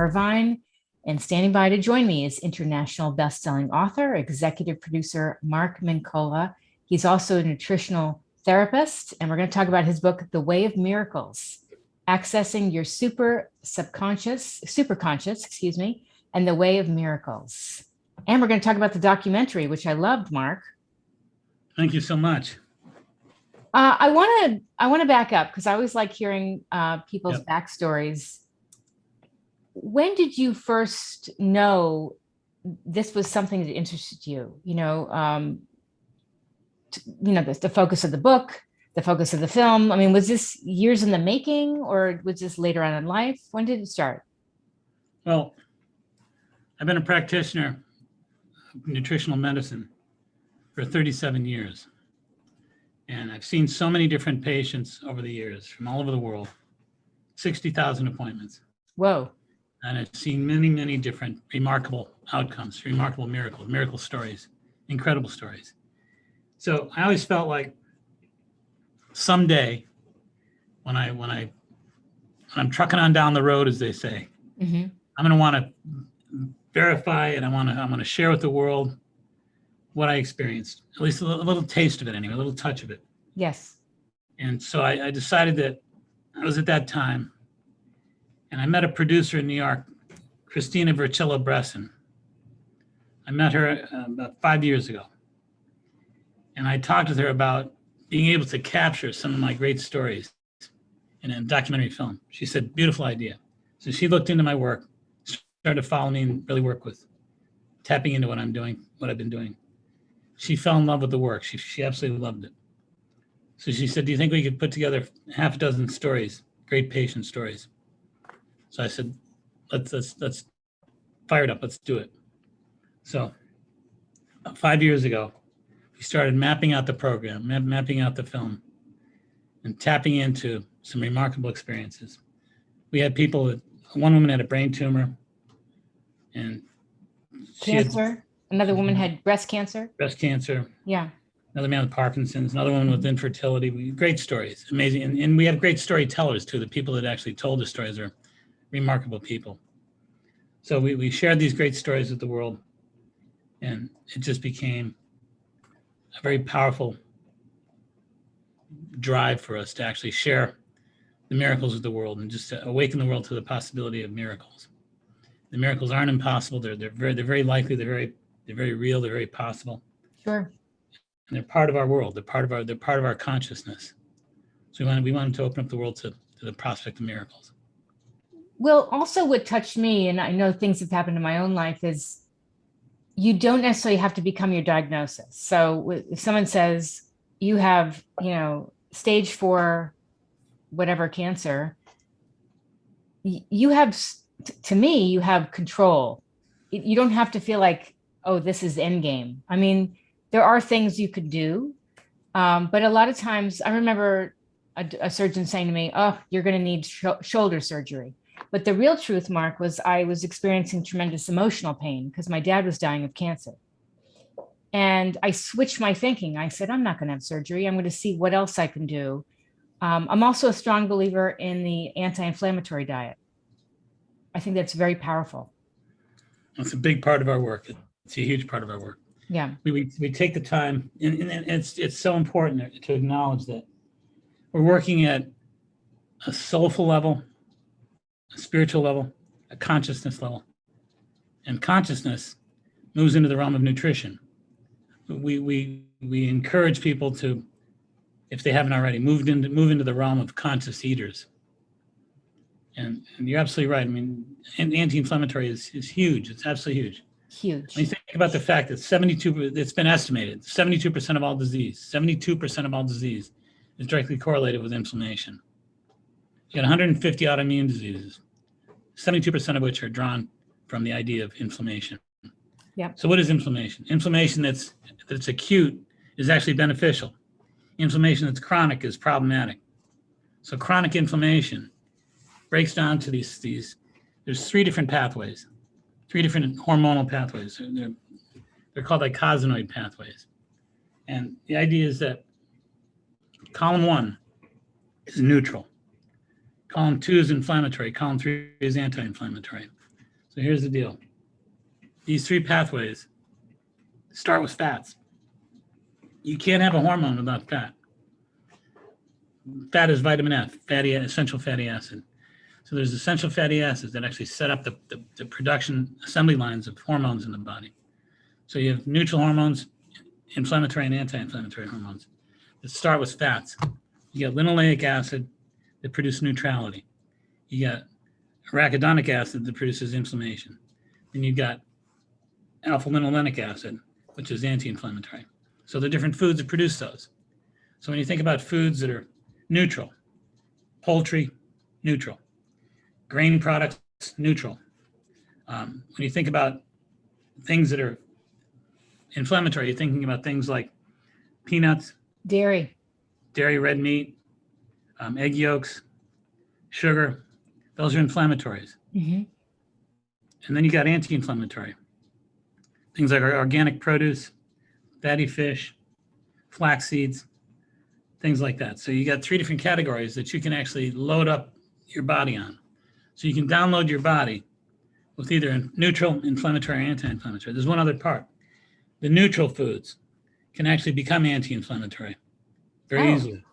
Irvine. And standing by to join me is international best-selling author, executive producer Mark Mincolla. He's also a nutritional therapist, and we're going to talk about his book, The Way of Miracles, Accessing Your Superconscious, and The Way of Miracles. And we're going to talk about the documentary, which I loved, Mark. Thank you so much. I want to back up because I always like hearing people's backstories. When did you first know this was something that interested you? The focus of the book, the focus of the film. I mean, was this years in the making, or was this later on in life? When did it start? Well, I've been a practitioner of nutritional medicine for 37 years. And I've seen so many different patients over the years from all over the world, 60,000 appointments. Whoa. And I've seen many, many different remarkable outcomes, remarkable miracles, miracle stories, incredible stories. So I always felt like someday when I'm trucking on down the road, as they say, I'm going to want to verify and I want to share with the world what I experienced, at least a little taste of it anyway, a little touch of it. Yes. And so I decided that I was at that time, and I met a producer in New York, Christina Vercillo-Bresson. I met her about 5 years ago. And I talked with her about being able to capture some of my great stories in a documentary film. She said, beautiful idea. So she looked into my work, started to follow me and really work with, tapping into what I'm doing, what I've been doing. She fell in love with the work. She absolutely loved it. So she said, do you think we could put together half a dozen stories, great patient stories? So I said, let's fire it up. Let's do it. So 5 years ago, we started mapping out the program, mapping out the film, and tapping into some remarkable experiences. We had people, one woman had a brain tumor, and cancer. Another woman had breast cancer. Breast cancer. Yeah. Another man with Parkinson's, another one with infertility. Great stories, amazing. And we have great storytellers too. The people that actually told the stories are remarkable people. So we shared these great stories with the world, and it just became a very powerful drive for us to actually share the miracles of the world and just to awaken the world to the possibility of miracles. The miracles aren't impossible. They're very likely. They're very real. They're very possible. Sure. And they're part of our world. They're part of our consciousness. So we wanted to open up the world to the prospect of miracles. Well, also what touched me, and I know things have happened in my own life, is you don't necessarily have to become your diagnosis. So if someone says you have, stage 4, whatever cancer, you have, to me, you have control. You don't have to feel like, oh, this is the end game. I mean, there are things you could do, but a lot of times I remember a surgeon saying to me, oh, you're going to need shoulder surgery. But the real truth, Mark, was I was experiencing tremendous emotional pain because my dad was dying of cancer. And I switched my thinking. I said, I'm not going to have surgery. I'm going to see what else I can do. I'm also a strong believer in the anti-inflammatory diet. I think that's very powerful. It's a big part of our work. It's a huge part of our work. Yeah. We take the time, and it's so important to acknowledge that we're working at a soulful level, a spiritual level, a consciousness level. And consciousness moves into the realm of nutrition. We encourage people to, if they haven't already, move into the realm of conscious eaters. And you're absolutely right. I mean, anti-inflammatory is huge. It's absolutely huge. Huge. When you think about the fact that it's been estimated, 72% of all disease is directly correlated with inflammation. You got 150 autoimmune diseases, 72% of which are drawn from the idea of inflammation. Yeah. So what is inflammation? Inflammation that's acute is actually beneficial. Inflammation that's chronic is problematic. So chronic inflammation breaks down to these there's 3 different pathways, 3 different hormonal pathways. They're called icosanoid pathways. And the idea is that column 1 is neutral. Column 2 is inflammatory. Column 3 is anti-inflammatory. So here's the deal. These three pathways start with fats. You can't have a hormone without fat. Fat is vitamin F, essential fatty acid. So there's essential fatty acids that actually set up the production assembly lines of hormones in the body. So you have neutral hormones, inflammatory and anti-inflammatory hormones that start with fats. You got linoleic acid that produces neutrality. You got arachidonic acid that produces inflammation. Then you got alpha-linolenic acid, which is anti-inflammatory. So the different foods that produce those. So when you think about foods that are neutral, poultry, neutral, grain products, neutral. When you think about things that are inflammatory, you're thinking about things like peanuts, Dairy, red meat, egg yolks, sugar. Those are inflammatories. Mm-hmm. And then you got anti-inflammatory. Things like organic produce, fatty fish, flax seeds, things like that. So you got three different categories that you can actually load up your body on. So you can download your body with either neutral, inflammatory, or anti-inflammatory. There's one other part. The neutral foods can actually become anti-inflammatory very easily.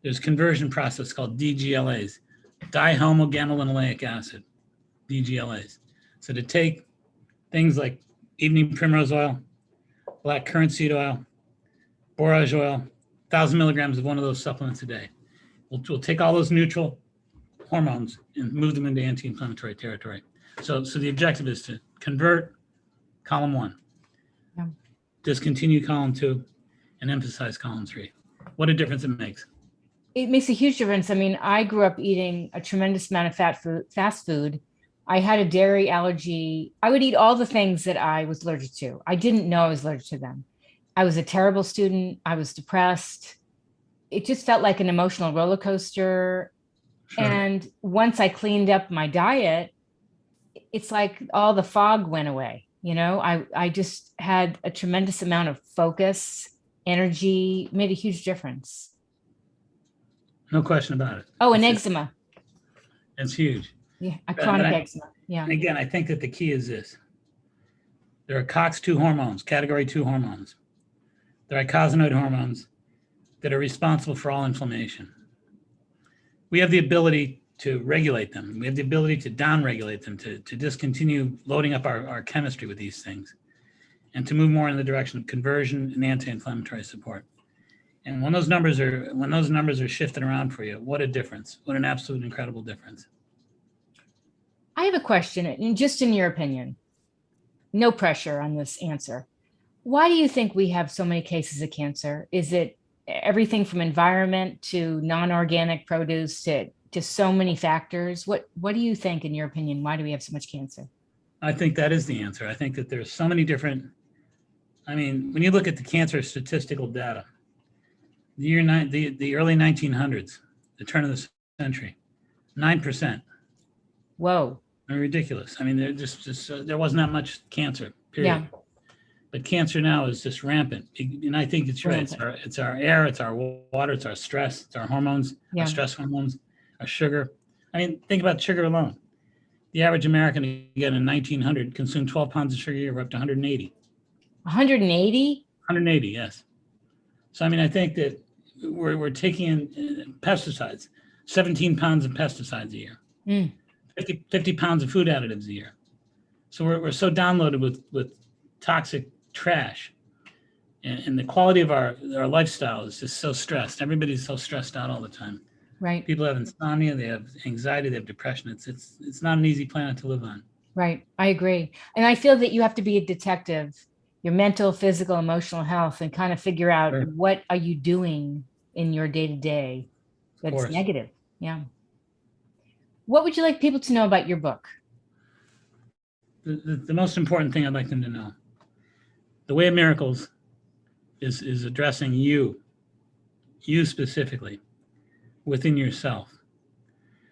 There's a conversion process called DGLAs, dihomogannolinoleic acid, DGLAs. So to take things like evening primrose oil, black currant seed oil, borage oil, 1,000 milligrams of one of those supplements a day. We'll take all those neutral hormones and move them into anti-inflammatory territory. So the objective is to convert column 1, discontinue column 2, and emphasize column 3. What a difference it makes. It makes a huge difference. I mean, I grew up eating a tremendous amount of fast food. I had a dairy allergy. I would eat all the things that I was allergic to. I didn't know I was allergic to them. I was a terrible student. I was depressed. It just felt like an emotional roller coaster. Sure. And once I cleaned up my diet, it's like all the fog went away. You know, I just had a tremendous amount of focus, energy, made a huge difference. No question about it. Oh, and eczema. It's huge. Yeah, a chronic eczema. Yeah. And again, I think that the key is this. There are COX-2 hormones, category 2 hormones. There are icosanoid hormones that are responsible for all inflammation. We have the ability to regulate them. We have the ability to downregulate them, to discontinue loading up our chemistry with these things, and to move more in the direction of conversion and anti-inflammatory support. And when those numbers are shifted around for you, what a difference! What an absolute incredible difference. I have a question, and just in your opinion, no pressure on this answer. Why do you think we have so many cases of cancer? Is it everything from environment to non-organic produce to so many factors? What do you think, in your opinion? Why do we have so much cancer? I think that is the answer. I think that there's so many different. I mean, when you look at the cancer statistical data, the early 1900s, the turn of the century, 9%. Whoa. They're ridiculous. I mean, there wasn't that much cancer, period. Yeah. But cancer now is just rampant. And I think it's right. It's our air, it's our water, it's our stress, it's our hormones, our stress hormones, our sugar. I mean, think about sugar alone. The average American, again, in 1900, consumed 12 pounds of sugar a year. We're up to 180. 180? 180, yes. So, I mean, I think that we're taking in pesticides, 17 pounds of pesticides a year, 50 pounds of food additives a year. So we're so downloaded with toxic trash, and the quality of our lifestyle is just so stressed. Everybody's so stressed out all the time. Right. People have insomnia, they have anxiety, they have depression. It's not an easy planet to live on. Right. I agree. And I feel that you have to be a detective, your mental, physical, emotional health, and kind of figure out what are you doing in your day-to-day that's negative. Yeah. What would you like people to know about your book? The most important thing I'd like them to know, the Way of Miracles is addressing you specifically within yourself.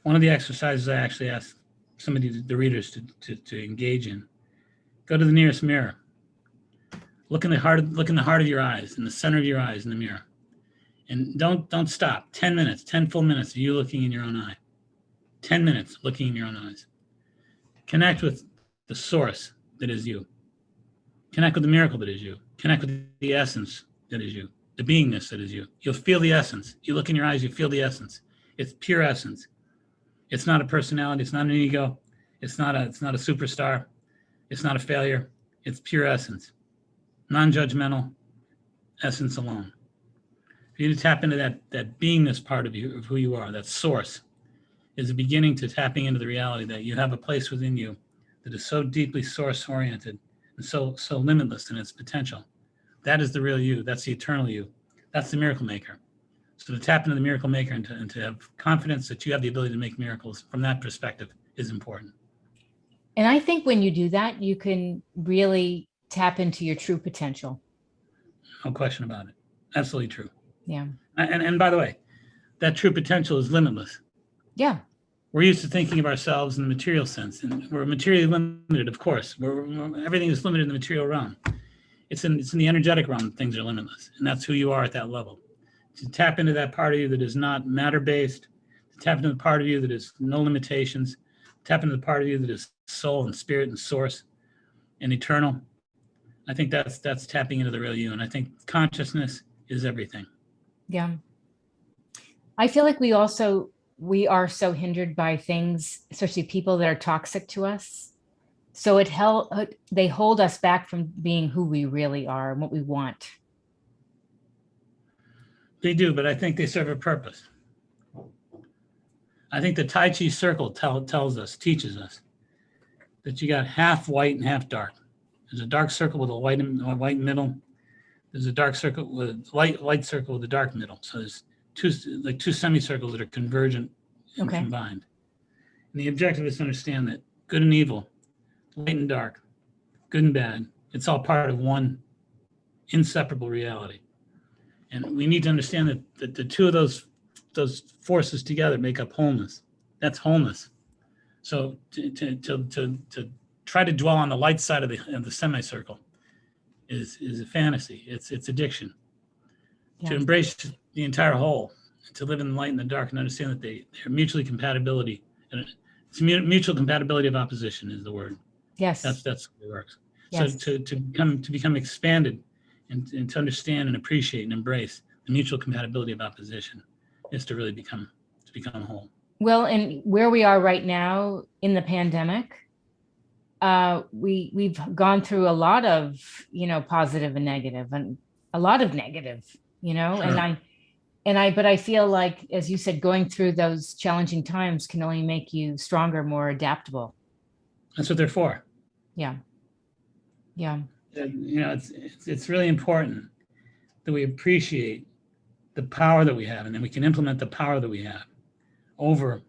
One of the exercises I actually ask the readers to engage in, go to the nearest mirror, look in the heart of your eyes, in the center of your eyes in the mirror, and don't stop. 10 minutes, 10 full minutes of you looking in your own eye. 10 minutes looking in your own eyes. Connect with the source that is you. Connect with the miracle that is you. Connect with the essence that is you, the beingness that is you. You'll feel the essence. You look in your eyes, you feel the essence. It's pure essence. It's not a personality. It's not an ego. It's not a superstar. It's not a failure. It's pure essence. Non-judgmental essence alone. For you to tap into that beingness part of you, of who you are, that source, is the beginning to tapping into the reality that you have a place within you that is so deeply source-oriented and so limitless in its potential. That is the real you. That's the eternal you. That's the miracle maker. So to tap into the miracle maker and to have confidence that you have the ability to make miracles from that perspective is important. And I think when you do that, you can really tap into your true potential. No question about it. Absolutely true. Yeah. And by the way, that true potential is limitless. Yeah. We're used to thinking of ourselves in the material sense, and we're materially limited, of course. Everything is limited in the material realm. It's in the energetic realm that things are limitless, and that's who you are at that level. To tap into that part of you that is not matter-based, to tap into the part of you that is no limitations, tap into the part of you that is soul and spirit and source and eternal. I think that's tapping into the real you, and I think consciousness is everything. Yeah. I feel like we are so hindered by things, especially people that are toxic to us. So they hold us back from being who we really are and what we want. They do, but I think they serve a purpose. I think the Tai Chi circle teaches us that you got half white and half dark. There's a dark circle with a white middle. There's a dark circle with light circle with a dark middle. So there's two semicircles that are convergent and combined. And the objective is to understand that good and evil, light and dark, good and bad, it's all part of one inseparable reality. And we need to understand that the two of those forces together make up wholeness. That's wholeness. So to try to dwell on the light side of the semicircle is a fantasy. It's addiction. Yeah. To embrace the entire whole, to live in the light and the dark, and understand that they're mutually compatibility. And it's mutual compatibility of opposition is the word. Yes. That's what it works. Yes. So to become expanded and to understand and appreciate and embrace the mutual compatibility of opposition is to really become whole. Well, and where we are right now in the pandemic, we've gone through a lot of, positive and negative, and a lot of negative, sure. But I feel like, as you said, going through those challenging times can only make you stronger, more adaptable. That's what they're for. Yeah. Yeah. It's really important that we appreciate the power that we have, and then we can implement the power that we have over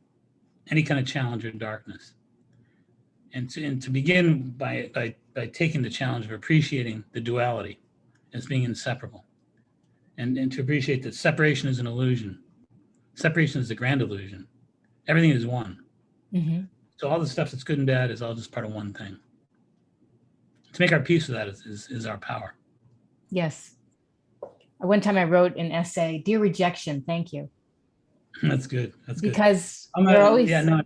any kind of challenge or darkness. And to begin by taking the challenge of appreciating the duality as being inseparable, and to appreciate that separation is an illusion. Separation is a grand illusion. Everything is one. Mm-hmm. So all the stuff that's good and bad is all just part of one thing. To make our peace with that is our power. Yes. One time I wrote an essay, "Dear Rejection, thank you." That's good. That's good. Because we're always... Yeah, no,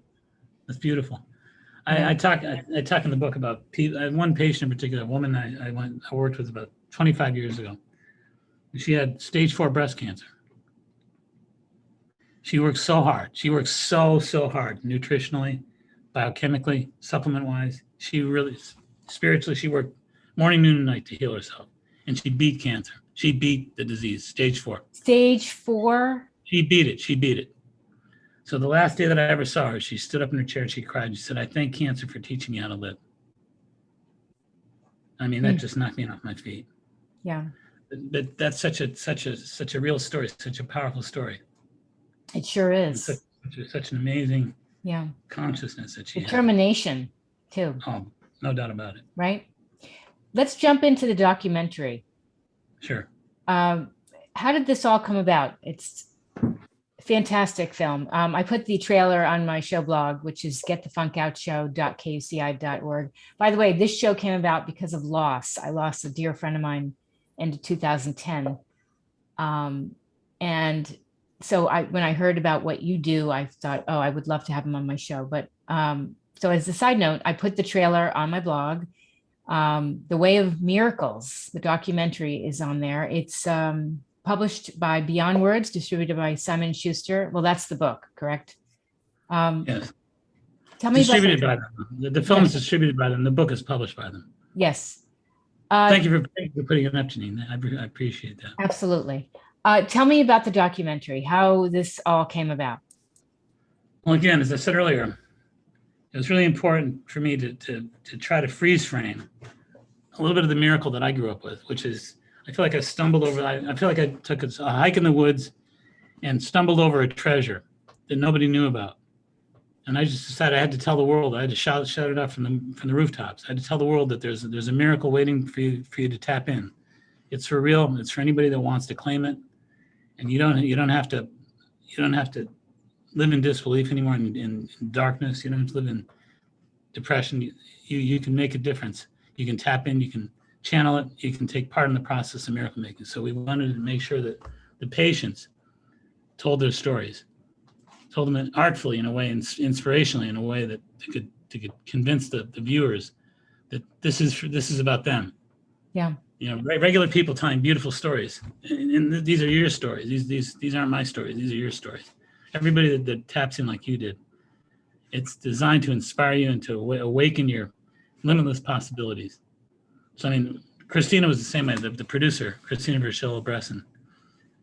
that's beautiful. Yeah. I talk in the book about people. I had one patient in particular, a woman I worked with about 25 years ago. She had stage 4 breast cancer. She worked so hard. She worked so hard, nutritionally, biochemically, supplement-wise. She really, spiritually, she worked morning, noon, and night to heal herself. And she beat cancer. She beat the disease, stage 4. Stage 4? She beat it. So the last day that I ever saw her, she stood up in her chair and she cried. She said, "I thank cancer for teaching me how to live." I mean, that just knocked me off my feet. Yeah. But that's such a real story, such a powerful story. It sure is. Such an amazing consciousness that she has. Determination, too. Oh, no doubt about it. Right? Let's jump into the documentary. Sure. How did this all come about? It's a fantastic film. I put the trailer on my show blog, which is getthefunkoutshow.kuci.org. By the way, this show came about because of loss. I lost a dear friend of mine in 2010. And so when I heard about what you do, I thought, oh, I would love to have him on my show. But So as a side note, I put the trailer on my blog. The Way of Miracles, the documentary, is on there. It's published by Beyond Words, distributed by Simon & Schuster. Well, that's the book, correct? Yes. Tell me Distributed about by them. The film is distributed by them. The book is published by them. Yes. Thank you for putting it up, Janine. I appreciate that. Absolutely. Tell me about the documentary, how this all came about. Well, again, as I said earlier, it was really important for me to try to freeze frame a little bit of the miracle that I grew up with, which is I feel like I stumbled over. I feel like I took a hike in the woods and stumbled over a treasure that nobody knew about. And I just decided I had to tell the world. I had to shout it out from the rooftops. I had to tell the world that there's a miracle waiting for you to tap in. It's for real. It's for anybody that wants to claim it. And you don't have to live in disbelief anymore, in darkness. You don't have to live in depression. You can make a difference. You can tap in. You can channel it. You can take part in the process of miracle making. So we wanted to make sure that the patients told their stories. Told them artfully, in a way, inspirationally, in a way that could convince the viewers that this is about them. Yeah. Regular people telling beautiful stories, and these are your stories. These aren't my stories. These are your stories. Everybody that taps in like you did, it's designed to inspire you and to awaken your limitless possibilities. So, I mean, Christina was the same way. The producer, Christina Verchillo-Bresson,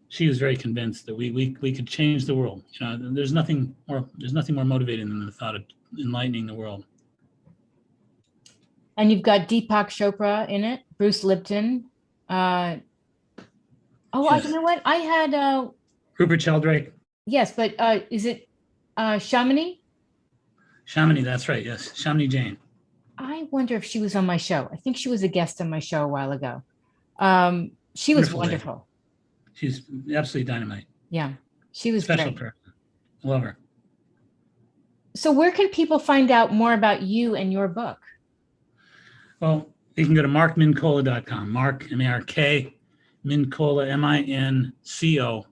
she was very convinced that we could change the world. There's nothing more motivating than the thought of enlightening the world. And you've got Deepak Chopra in it, Bruce Lipton. Yes. You know what? I had Rupert Sheldrake. Yes, but is it Shamini? Shamini, that's right. Yes, Shamini Jain. I wonder if she was on my show. I think she was a guest on my show a while ago. She was wonderful. She's absolutely dynamite. Yeah, she was special great. person. Love her. So where can people find out more about you and your book? Well, you can go to markmincolla.com. Mark, M-A-R-K, Mincolla, M-I-N-C-O-L-L-A.com.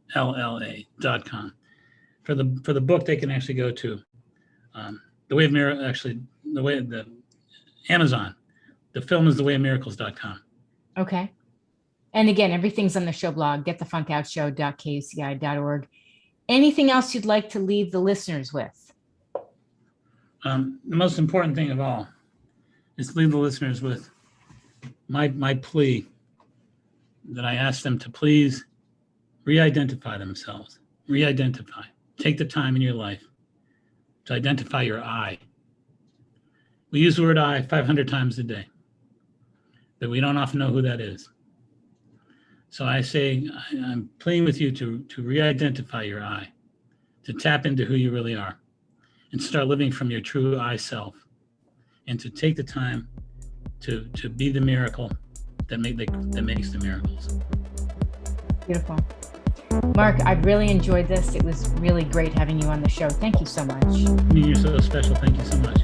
For the book, they can actually go to The Way of Miracles, actually, the Amazon. The film is thewayofmiracles.com. Okay. And again, everything's on the show blog, getthefunkoutshow.kuci.org. Anything else you'd like to leave the listeners with? The most important thing of all is to leave the listeners with my plea that I ask them to please re-identify themselves. Re-identify. Take the time in your life to identify your I. We use the word I 500 times a day, but we don't often know who that is. So I say, I'm pleading with you to re-identify your I, to tap into who you really are, and start living from your true I self, and to take the time to be the miracle that makes the miracles. Beautiful. Mark, I've really enjoyed this. It was really great having you on the show. Thank you so much. You're so special. Thank you so much.